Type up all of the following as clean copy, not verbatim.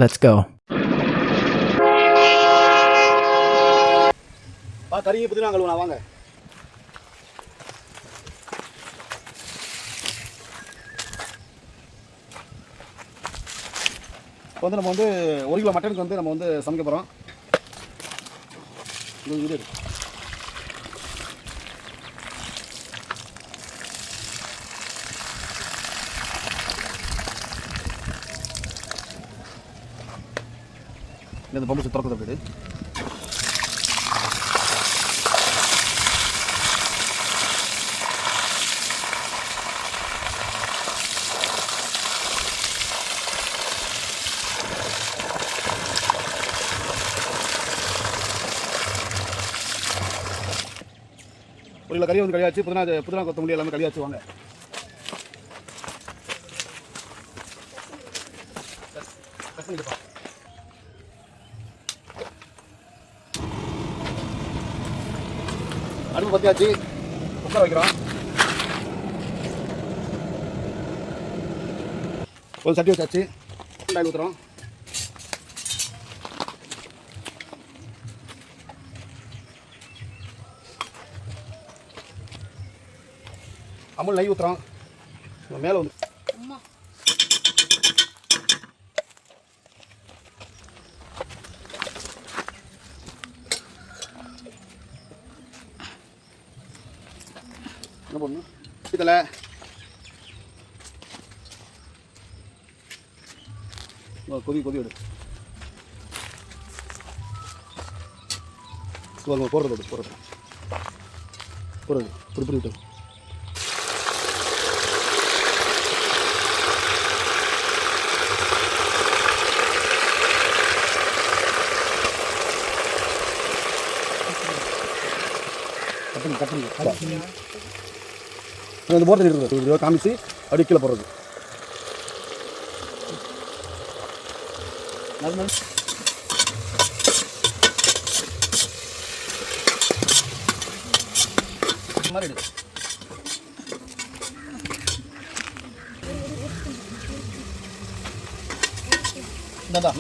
Let's go. கறியை பற்றி நாங்கள் வாங்க. இப்போ வந்து நம்ம வந்து 1 கிலோ மட்டனுக்கு வந்து நம்ம வந்து சமைக்க போகிறோம். இது இந்த பம்பு திறக்குது அப்படி. ஒரு கிலோ கறி வந்து கழியாச்சு. புதினா கொத்தமல்லி எல்லாமே கழியாச்சு. வாங்க. அடுப்பு பற்றியாச்சு. குக்கர் வைக்கிறோம். ஒரு சட்டி வச்சாச்சு. ஆயில் ஊற்றுறோம். அமுல் நெய் ஊற்றுறோம். மேலே வந்து என்ன பண்ணணும்? இதில் கொதி விடு. போடுறது புரி விட்டு. இந்த போட்டு இருக்குது காமிச்சு அப்படி கீழே போடுறது. மாதிரி இந்தாண்டா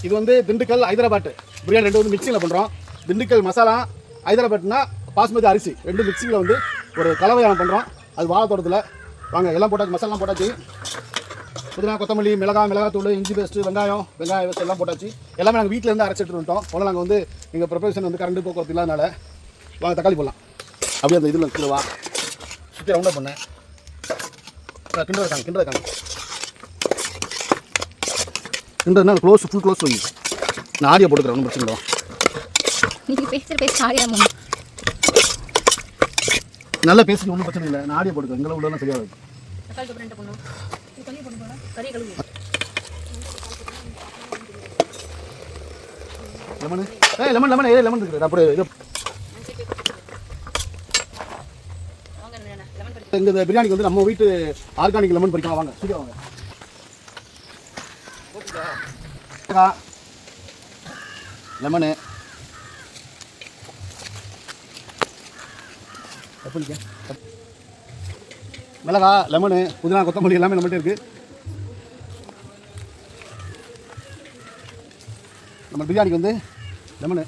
இது வந்து திண்டுக்கல் ஹைதராபாத் பிரியாணி ரெண்டு வந்து மிக்சிங்கில் பண்ணுறோம். திண்டுக்கல் மசாலா, ஹைதராபாத்னா பாஸ்மதி அரிசி ரெண்டு மிக்சிங்கில் வந்து ஒரு கலவையான பண்ணுறோம். அது வாழைத்தோட்டத்தில். வாங்க, எல்லாம் போட்டாச்சு. மசாலாம் போட்டாச்சு. புதினா கொத்தமல்லி மிளகாத்தூள் இஞ்சி பேஸ்ட்டு வெங்காய பேஸ்ட் எல்லாம் போட்டாச்சு. எல்லாமே நாங்கள் வீட்டில் இருந்து அரைச்சிட்டு வந்துட்டோம். போல நாங்கள் வந்து எங்கள் ப்ரிப்பரேஷன் வந்து கரண்ட் போக்குவரத்து இல்லாதனால வாங்க தக்காளி போடலாம். அப்படியே அந்த இதில் கீழே வா சுற்றி ரவுண்டாக பண்ணேன். கிண்டதுனா ஃபுல் க்ளோஸ் பண்ணி நான் ஆடியோ போட்டுக்கிறேன். ஒன்றும் பிரச்சனை இல்லை. நீங்கள் பேசுகிற ஆடியோ நல்லா பேசுங்க. ஒன்றும் பிரச்சனை இல்லை. நான் ஆடியோ போட்டுக்கிறேன். எங்களை உள்ளதான் சரியாக இருக்கும். லெமன் இருக்குது. அப்படி இந்த பிரியாணிக்கு வந்து நம்ம வீட்டு ஆர்கானிக் லெமன் பறிக்கலாம். வாங்க சீக்கிரம் வாங்க. லெமனு மிளகா, லெமனு, புதினா கொத்தமல்லி எல்லாமே நம்மகிட்ட இருக்குது. நம்ம பிரியாணிக்கு வந்து லெமனு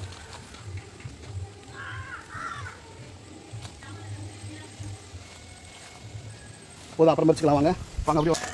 போதும். அப்புறம் பறிச்சுக்கலாம். வாங்க அப்படியே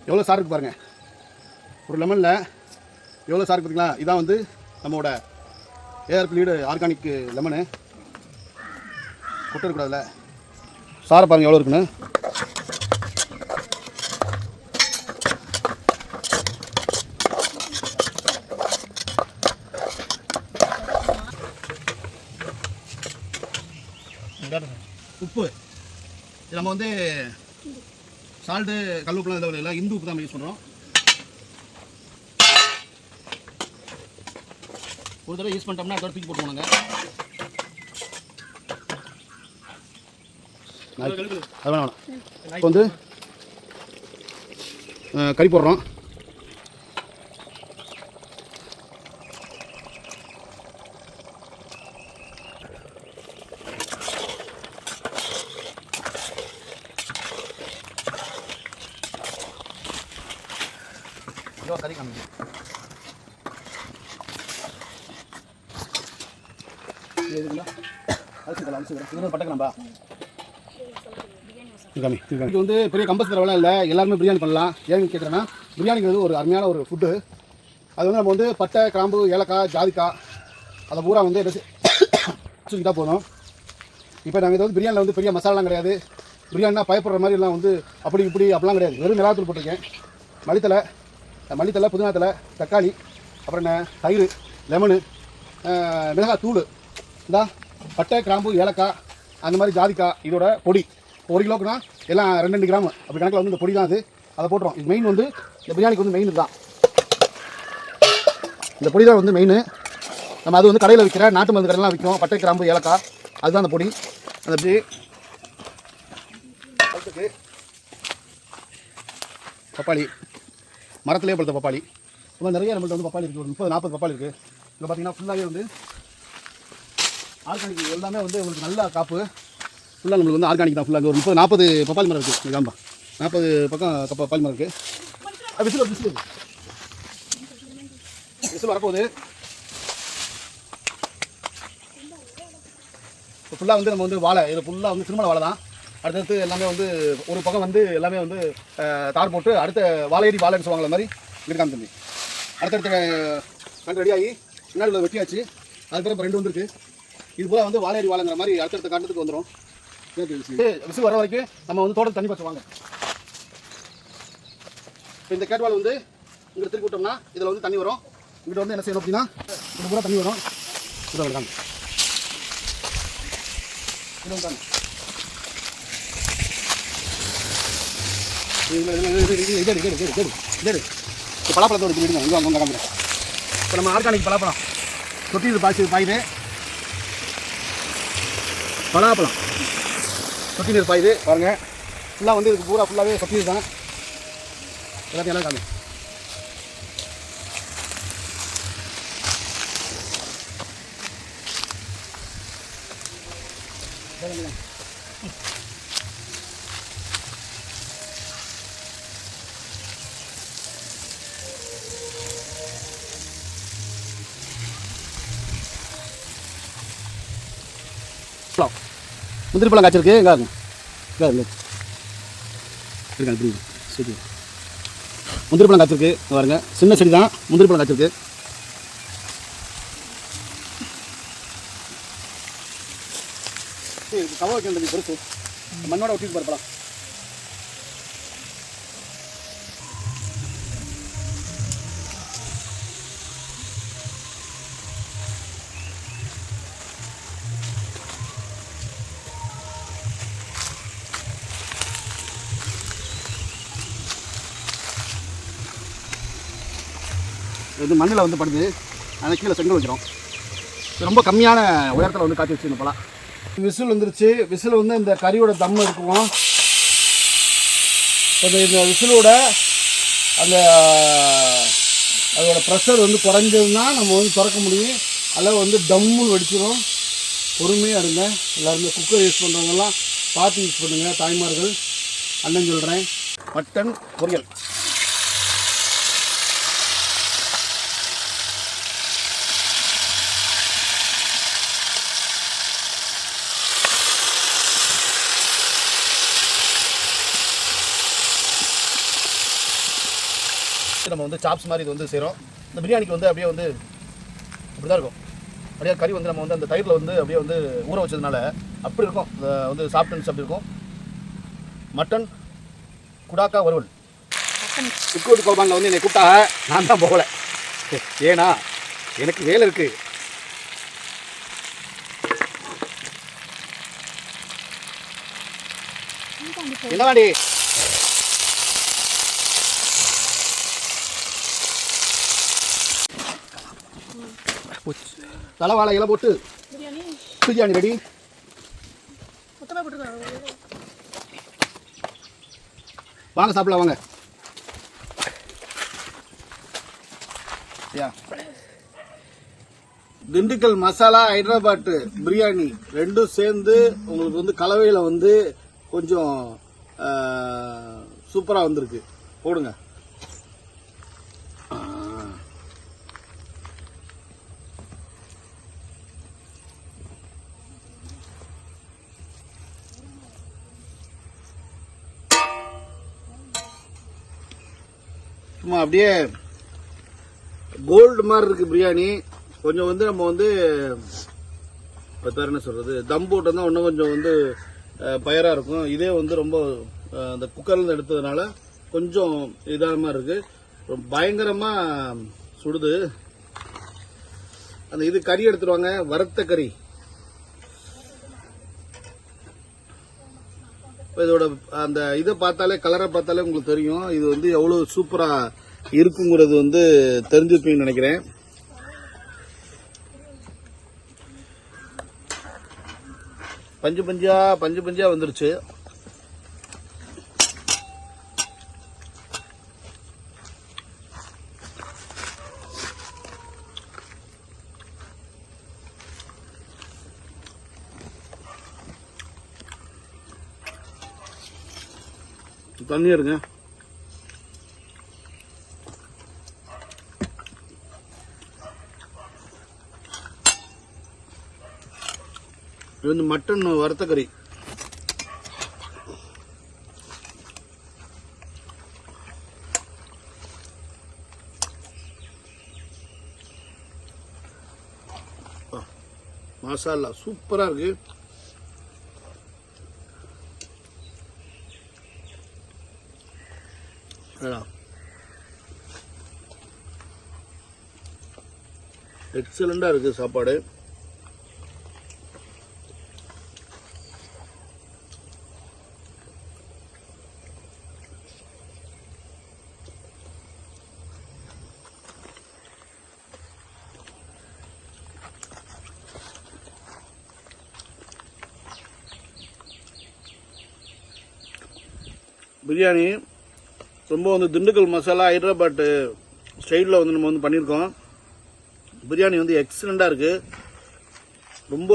எவ்வளோ சார் இருக்குது பாருங்கள். ஒரு லெமனில் எவ்வளோ சார் பார்த்தீங்களா? இதான் வந்து நம்மளோட ஏஆர்பி லீடு ஆர்கானிக் லெமனு. கொட்டை இருக்கக்கூடாதுல. சாரை பாருங்கள் எவ்வளோ இருக்குன்னு. உப்பு இது நம்ம வந்து சால்ட்டு கல் உப்புலாம் இதில் இல்லை, இந்து உப்பு தான் யூஸ் பண்ணுறோம். ஒரு தடவை யூஸ் பண்ணிட்டோம்னா அதோட தூக்கி போட்டு போனாங்க. அது வேணாம். இப்போ வந்து கறி போடுறோம். கறி காமிங்க. இது வந்து பெரிய கம்பஸ் தரவெல்லாம் இல்லை, எல்லாருமே பிரியாணி பண்ணலாம். ஏன்னு கேட்குறேன்னா பிரியாணிங்கிறது ஒரு அருமையான ஒரு ஃபுட்டு. அது வந்து நம்ம வந்து பட்டை, கிராம்பு, ஏலக்காய், ஜாதிக்காய் அதை பூரா வந்து வச்சுக்கிட்டா போதும். இப்போ நாங்கள் இது வந்து பிரியாணியில் வந்து பெரிய மசாலாலாம் கிடையாது. பிரியாணினா பயப்படுற மாதிரிலாம் வந்து அப்படி இப்படி அப்படிலாம் கிடையாது. வெறும் மிளகாத்தூள் போட்டிருக்கேன், மல்லித்தலை, புதினாத்தலை, தக்காளி, அப்புறம் என்ன தயிர், லெமனு, மிளகாய் தூள், இந்தா பட்டை, கிராம்பு, ஏலக்காய், அந்த மாதிரி ஜாதிக்காய், இதோட பொடி 1 கிலோக்குனா எல்லாம் 2 கிராம் அப்படி கணக்கில் வந்து இந்த பொடி தான். அதை போட்டுரும். இது மெயின் வந்து இந்த பிரியாணிக்கு வந்து மெயின் தான். இந்த பொடி தான் வந்து மெயின். நம்ம அது வந்து கடையில் விற்கிற நாட்டு மருந்து கடையெல்லாம் விற்கும். பட்டை, கிராம்பு, ஏலக்காய், அதுதான் அந்த பொடி. அந்த அப்படி பப்பாளி, மரத்துலேயே பழுத்த பப்பாளி. ரொம்ப நிறைய நம்மள்ட்ட வந்து பப்பாளி இருக்குது. ஒரு 30-40 பப்பாளி இருக்குது. இங்கே பார்த்தீங்கன்னா ஃபுல்லாகவே வந்து ஆர்கானிக் எல்லாமே வந்து உங்களுக்கு நல்லா காப்பு. ஃபுல்லாக நம்மளுக்கு வந்து ஆர்கானிக் தான். ஃபுல்லாக ஒரு 30-40 பப்பாளி மரம் இருக்குது. காம்பா 40 பக்கம் பப்பாளி மரம் இருக்குது. விசில் வரப்போகுது. இப்போ ஃபுல்லாக வந்து நம்ம வந்து வாழை, இது ஃபுல்லாக வந்து திருமண வாழை தான். அடுத்தடுத்து எல்லாமே வந்து ஒரு பக்கம் வந்து எல்லாமே வந்து தார் போட்டு அடுத்த வாழையடி வாழைன்னு சொல்லுவாங்கள மாதிரி இருக்காங்க தம்பி. அடுத்தடுத்த கண்டு ரெடியாகி முன்னாடி வெட்டியாச்சு. அதுக்கப்புறம் 2 வந்துருக்கு. இது போல் வந்து வாழையடி வாழைங்கிற மாதிரி அடுத்தடுத்த காண்டத்துக்கு வந்துடும். விசில் வர வரைக்கும் நம்ம வந்து தோட்டத்தில் தண்ணி பச்சுவாங்க. இப்போ இந்த கேட்வால் வந்து இங்கே திருப்பி விட்டோம்னா இதில் வந்து தண்ணி வரும். இங்கிட்ட வந்து என்ன செய்யணும் அப்படின்னா இது பூரா தண்ணி வரும். இதை விடாங்க பலாப்பழத்தோட இங்கே அவங்க காமிக்கிறேன். இப்போ நம்ம ஆர்கானிக் பலாப்பழம் தொட்டி இது பாயுது. பலாப்பழம் சொட்டி நீர் பாயுது பாருங்கள். ஃபுல்லாக வந்து இதுக்கு பூரா ஃபுல்லாகவே சொட்டி தான். எல்லாத்தையும் எல்லாம் காமி. முந்திரி பழம் காய்ச்சிருக்கு. முந்திரி பழம் காய்ச்சிருக்கு பாருங்க. சின்ன செடி தான், முந்திரி பழம் காய்ச்சிருக்கு. கவ வைக்க பொறுத்து மண்ணோட ஒட்டிட்டு போகிற பழம். இது மண்ணில் வந்து படுது. அதை கீழே செங்கல் வைக்கிறோம். ரொம்ப கம்மியான உயரத்தில் வந்து காய்ச்சி வச்சு இந்த பழம். விசில் வந்துருச்சு. விசில் வந்து இந்த கறியோட தம் இருக்கும். இந்த விசிலோட அந்த அதோட ப்ரெஷர் வந்து குறைஞ்சதுன்னா நம்ம வந்து திறக்க முடியும். அதில் வந்து டம்முன்னு வெடிச்சிடும். பொறுமையாக இருங்க. எல்லாருமே குக்கர் யூஸ் பண்ணுறவங்கெல்லாம் பார்த்து யூஸ் பண்ணுங்கள். தாய்மார்கள் அண்ணன் சொல்கிறேன். மட்டன் பொரியல் நம்ம வந்து சாப்ஸ் மாதிரி இது வந்து செய்கிறோம். இந்த பிரியாணிக்கு வந்து அப்படியே வந்து இப்படி தான் இருக்கும். அப்படியே கறி வந்து நம்ம வந்து அந்த தயிரில் வந்து அப்படியே வந்து ஊற வச்சதுனால அப்படி இருக்கும். வந்து சாப்பிட்டுன்னு அப்படி இருக்கும். மட்டன் குடாக்கா வறுவல். சுக்குவட்டு கோபானில் வந்து என்னை கூப்பிட்டாங்க, நான் தான் போகலை. ஏன்னா எனக்கு வேலை இருக்குது. என்னவாடி தலைவாழை இலை போட்டு பிரியாணி ரெடி. வாங்க சாப்பிடலாம் வாங்க. திண்டுக்கல் மசாலா ஹைதராபாத் பிரியாணி ரெண்டும் சேர்ந்து உங்களுக்கு வந்து கலவையில் வந்து கொஞ்சம் சூப்பராக வந்திருக்கு. போடுங்க. சும்மா அப்படியே கோல்டு மாதிரி இருக்கு பிரியாணி. கொஞ்சம் வந்து நம்ம வந்து என்ன சொல்றது, தம் போட்டோம்னா இன்னும் கொஞ்சம் வந்து பயரா இருக்கும். இதே வந்து ரொம்ப அந்த குக்கர்ல எடுத்ததுனால கொஞ்சம் இதான மாதிரி இருக்கு. பயங்கரமா சுடுது. அந்த இது கறி எடுத்துருவாங்க, வறுத்த கறி. இதோட அந்த இதை பார்த்தாலே, கலரை பார்த்தாலே உங்களுக்கு தெரியும் இது வந்து எவ்வளவு சூப்பரா இருக்குங்கிறது வந்து தெரிஞ்சுப்பீங்கன்னு நினைக்கிறேன். பஞ்சு பஞ்சா வந்துருச்சு. தண்ணி இருங்க. இது வந்து மட்டன் வறுத்த கறி. மசாலா சூப்பரா இருக்கு. எக்ஸலண்டா இருக்கு சாப்பாடு. பிரியாணி ரொம்ப வந்து திண்டுக்கல் மசாலா ஹைதராபாத் ஸ்டைலில் வந்து நம்ம வந்து பண்ணியிருக்கோம். பிரியாணி வந்து எக்ஸலண்டாக இருக்கு. ரொம்ப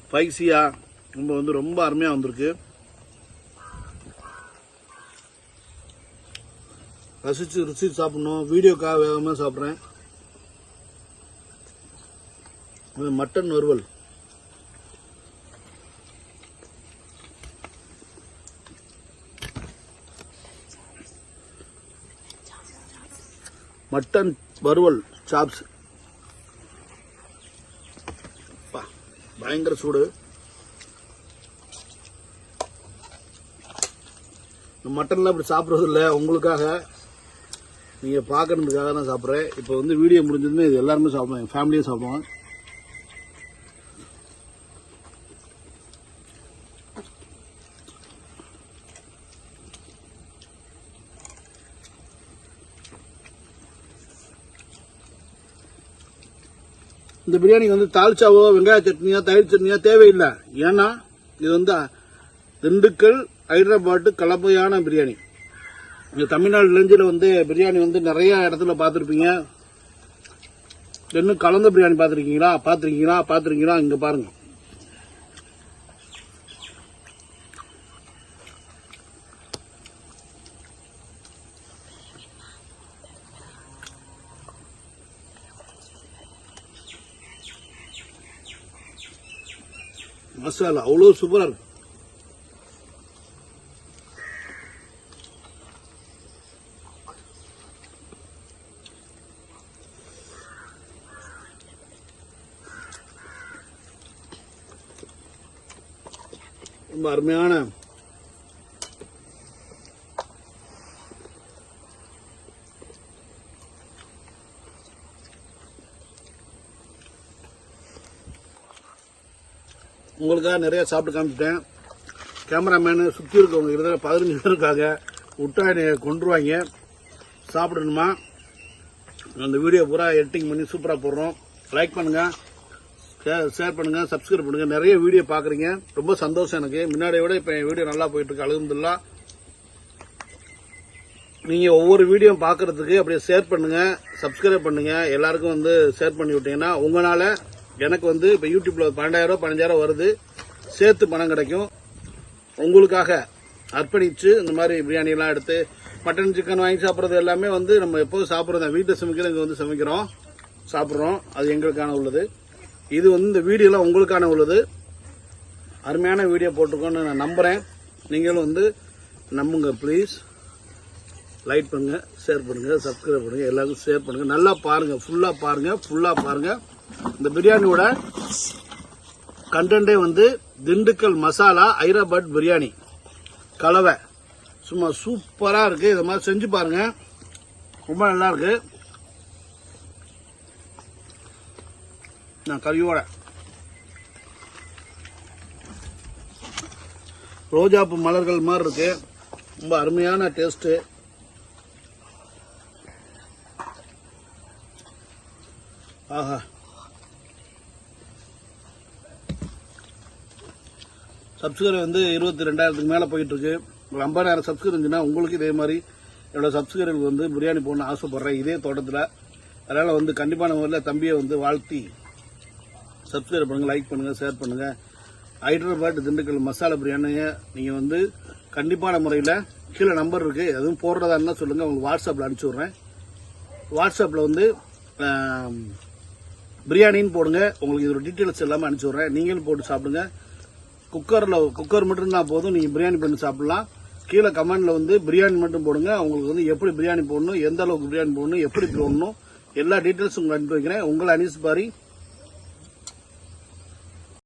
ஸ்பைசியாக ரொம்ப அருமையாக வந்திருக்கு. ரசிச்சு சாப்பிடணும். வீடியோக்காக வேகமாக சாப்பிட்றேன். மட்டன் வறுவல். மட்டன் வறுவல் சாப்ஸ். பயங்கர சூடு. மட்டன்லாம் இப்படி சாப்பிட்றது இல்லை, உங்களுக்காக நீங்கள் பார்க்கறதுக்காக தான் சாப்பிட்றேன். இப்போ வந்து வீடியோ முடிஞ்சதுமே இது எல்லாருமே சாப்பிடுவோம், என் ஃபேமிலியும் சாப்பிடுவோம். இந்த பிரியாணிக்கு வந்து தால்ச்சாவோ வெங்காய சட்னியோ தயிர் சட்னியோ தேவையில்லை. ஏன்னா இது வந்து திண்டுக்கல் ஹைதராபாத் கலப்பையான பிரியாணி. இந்த தமிழ்நாடு ரேஞ்சில் வந்து பிரியாணி வந்து நிறைய இடத்துல பார்த்துருப்பீங்க. இன்னும் கலந்த பிரியாணி பார்த்துருக்கீங்களா? இங்க பாருங்க. மசாலா அவ்வளோ சூப்பரா இருக்கு. ரொம்ப அருமையான உங்களுக்காக நிறைய சாப்பிட்டு காமிச்சிட்டேன். கேமராமேனு சுற்றி இருக்கவங்க கிட்ட 15 பேர் இருக்காங்க. விட்டா என்னை கொண்டுருவாங்க. சாப்பிடணுமா? அந்த வீடியோ பூரா எடிட்டிங் பண்ணி சூப்பராக போடுறோம். லைக் பண்ணுங்கள், ஷேர் பண்ணுங்கள், சப்ஸ்கிரைப் பண்ணுங்கள். நிறைய வீடியோ பார்க்குறீங்க, ரொம்ப சந்தோஷம் எனக்கு. முன்னாடியை விட இப்போ என் வீடியோ நல்லா போயிட்டுருக்கு. அல்ஹம்துலில்லாஹ். நீங்கள் ஒவ்வொரு வீடியோ பார்க்குறதுக்கு அப்படியே ஷேர் பண்ணுங்கள், சப்ஸ்கிரைப் பண்ணுங்கள். எல்லாருக்கும் வந்து ஷேர் பண்ணி விட்டீங்கன்னா உங்களால் எனக்கு வந்து இப்போ யூடியூப்பில் 12,000 15,000 வருது. சேர்த்து பணம் கிடைக்கும். உங்களுக்காக அர்ப்பணித்து இந்த மாதிரி பிரியாணிலாம் எடுத்து மட்டன் சிக்கன் வாங்கி சாப்பிட்றது எல்லாமே வந்து நம்ம எப்போதும் சாப்பிட்றது வீட்டை சமைக்கிறோம், இங்கே வந்து சமைக்கிறோம் சாப்பிட்றோம். அது எங்களுக்கான உள்ளது. இது வந்து இந்த வீடியோலாம் உங்களுக்கான உள்ளது. அருமையான வீடியோ போட்டிருக்கோன்னு நான் நம்புகிறேன். நீங்களும் வந்து நம்புங்க ப்ளீஸ். லைக் பண்ணுங்க, ஷேர் பண்ணுங்க, சப்ஸ்கிரைப் பண்ணுங்க, எல்லாருக்கும் ஷேர் பண்ணுங்க. நல்லா பாருங்க, ஃபுல்லாக பாருங்க. இந்த பிரியாணியோட கண்டென்ட்டே வந்து திண்டுக்கல் மசாலா ஹைதராபாத் பிரியாணி கலவை. சும்மா சூப்பராக இருக்கு. இதை மாதிரி செஞ்சு பாருங்க, ரொம்ப நல்லா இருக்கு. நான் கறியோட ரோஜாப்பூ மலர்கள் மாதிரி இருக்கு. ரொம்ப அருமையான டேஸ்ட்டு. ஆஹா, சப்ஸ்கிரைபர் வந்து 22,000க்கு மேலே போயிட்டு இருக்கு. ஒரு 50,000 சப்ஸ்கிரைபர் இருந்துச்சுன்னா உங்களுக்கு இதே மாதிரி என்னோட சப்ஸ்கிரைபர் வந்து பிரியாணி போடணும்னு ஆசைப்படுறேன் இதே தோட்டத்தில். அதனால் வந்து கண்டிப்பான முறையில் தம்பியை வந்து வாழ்த்தி சப்ஸ்கிரைப் பண்ணுங்கள், லைக் பண்ணுங்கள், ஷேர் பண்ணுங்கள். ஹைதராபாத் திண்டுக்கல் மசாலா பிரியாணியை நீங்கள் வந்து கண்டிப்பான முறையில் கீழே நம்பர் இருக்குது, அதுவும் போடுறதா இருந்தால் சொல்லுங்கள், உங்களுக்கு வாட்ஸ்அப்பில் அனுப்பிச்சி விட்றேன். வாட்ஸ்அப்பில் வந்து பிரியாணின்னு போடுங்க, உங்களுக்கு இதோட டீட்டெயில்ஸ் எல்லாமே அனுப்பிச்சி விட்றேன். நீங்களும் போட்டு சாப்பிடுங்க. குக்கர் மட்டும் இருந்தால் போதும், நீங்கள் பிரியாணி பண்ணி சாப்பிடலாம். கீழே கமெண்டில் வந்து பிரியாணி மட்டும் போடுங்க. உங்களுக்கு வந்து எப்படி பிரியாணி போடணும், எந்த அளவுக்கு பிரியாணி போடணும், எப்படி போடணும், எல்லா டீட்டெயில்ஸும் உங்களுக்கு அனுப்பி வைக்கிறேன். உங்களை அனீஸ் பாரி.